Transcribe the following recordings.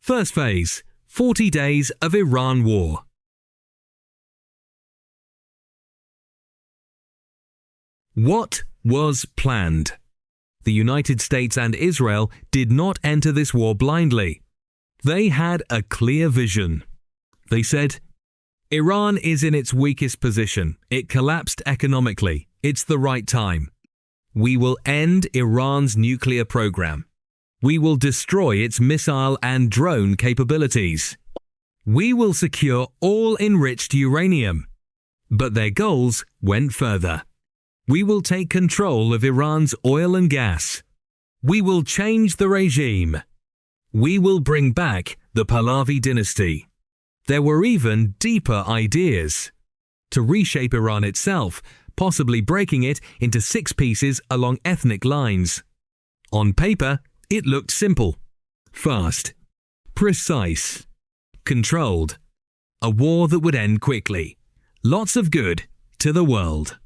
First phase, 40 days of Iran war. What was planned? The United States and Israel did not enter this war blindly. They had a clear vision. They said, Iran is in its weakest position. It collapsed economically. It's the right time. We will end Iran's nuclear program. We will destroy its missile and drone capabilities. We will secure all enriched uranium. But their goals went further. We will take control of Iran's oil and gas. We will change the regime. We will bring back the Pahlavi dynasty. There were even deeper ideas. To reshape Iran itself, possibly breaking it into 6 pieces along ethnic lines. On paper, it looked simple, fast, precise, controlled. A war that would end quickly. Lots of good to the world.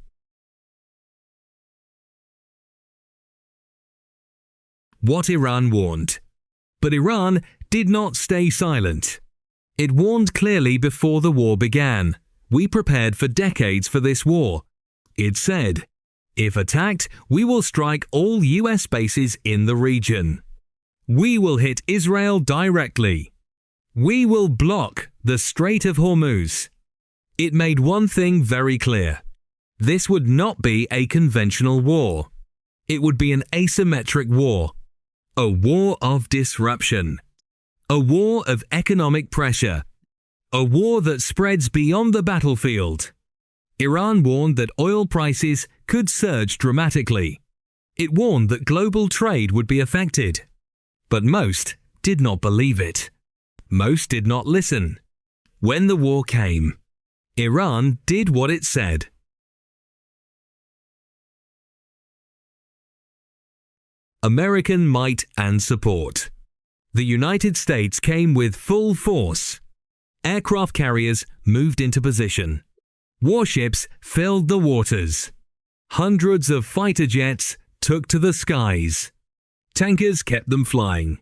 What Iran warned. But Iran did not stay silent. It warned clearly before the war began. We prepared for decades for this war. It said, if attacked, we will strike all US bases in the region. We will hit Israel directly. We will block the Strait of Hormuz. It made one thing very clear. This would not be a conventional war. It would be an asymmetric war. A war of disruption. A war of economic pressure. A war that spreads beyond the battlefield. Iran warned that oil prices could surge dramatically. It warned that global trade would be affected. But most did not believe it. Most did not listen. When the war came, Iran did what it said. American might and support. The United States came with full force. Aircraft carriers moved into position. Warships filled the waters. Hundreds of fighter jets took to the skies. Tankers kept them flying.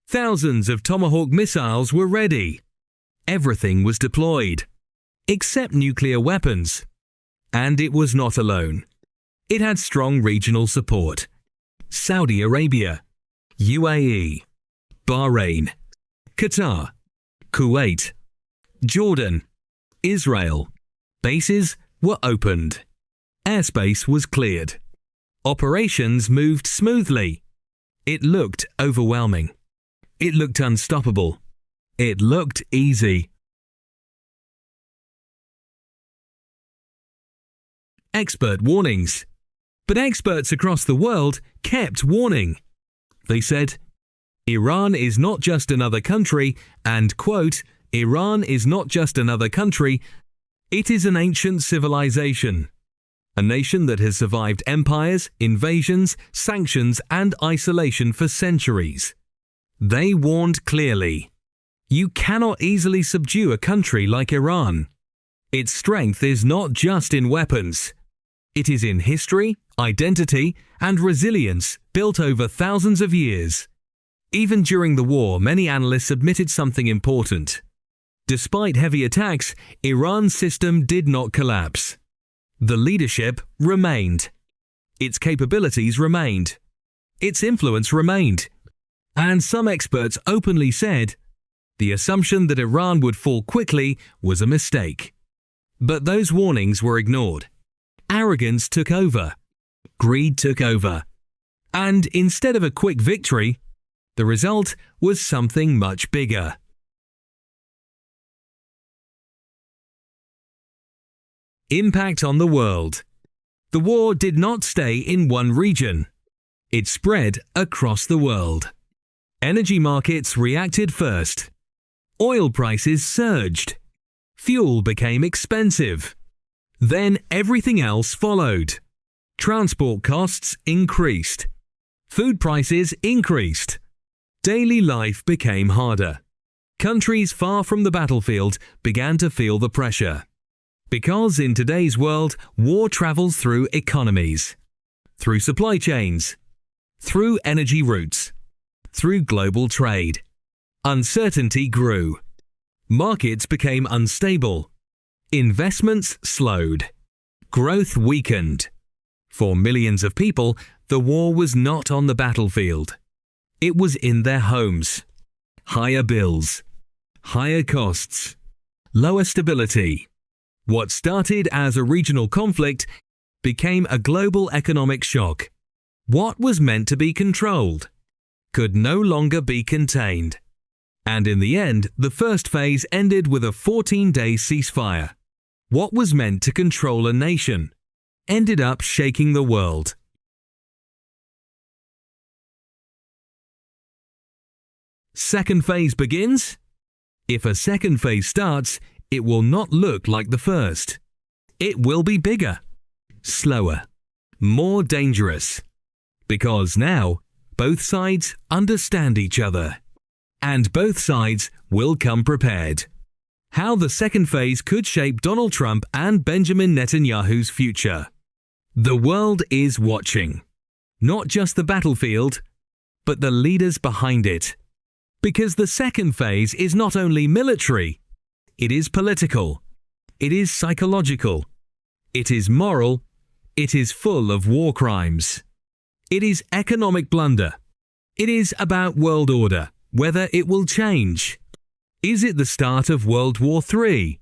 Thousands of Tomahawk missiles were ready. Everything was deployed, except nuclear weapons. And it was not alone. It had strong regional support. Saudi Arabia, UAE, Bahrain, Qatar, Kuwait, Jordan, Israel. Bases were opened. Airspace was cleared. Operations moved smoothly. It looked overwhelming. It looked unstoppable. It looked easy. Expert warnings. But experts across the world kept warning. They said, Iran is not just another country, and, quote, Iran is not just another country, it is an ancient civilization. A nation that has survived empires, invasions, sanctions, and isolation for centuries. They warned clearly. You cannot easily subdue a country like Iran. Its strength is not just in weapons. It is in history, identity, and resilience built over thousands of years. Even during the war, many analysts admitted something important. Despite heavy attacks, Iran's system did not collapse. The leadership remained. Its capabilities remained. Its influence remained. And some experts openly said, the assumption that Iran would fall quickly was a mistake. But those warnings were ignored. Arrogance took over. Greed took over. And instead of a quick victory, the result was something much bigger. Impact on the world. The war did not stay in one region. It spread across the world. Energy markets reacted first. Oil prices surged. Fuel became expensive. Then everything else followed. Transport costs increased. Food prices increased. Daily life became harder. Countries far from the battlefield began to feel the pressure. Because in today's world, war travels through economies, through supply chains, through energy routes, through global trade. Uncertainty grew. Markets became unstable. Investments slowed. Growth weakened. For millions of people, the war was not on the battlefield. It was in their homes. Higher bills. Higher costs. Lower stability. What started as a regional conflict became a global economic shock. What was meant to be controlled could no longer be contained. And in the end, the first phase ended with a 14-day ceasefire. What was meant to control a nation ended up shaking the world. Second phase begins. If a second phase starts, it will not look like the first. It will be bigger, slower, more dangerous. Because now, both sides understand each other. And both sides will come prepared. How the second phase could shape Donald Trump and Benjamin Netanyahu's future. The world is watching. Not just the battlefield, but the leaders behind it. Because the second phase is not only military, it is political, it is psychological, it is moral, it is full of war crimes. It is economic blunder. It is about world order, whether it will change. Is it the start of World War III?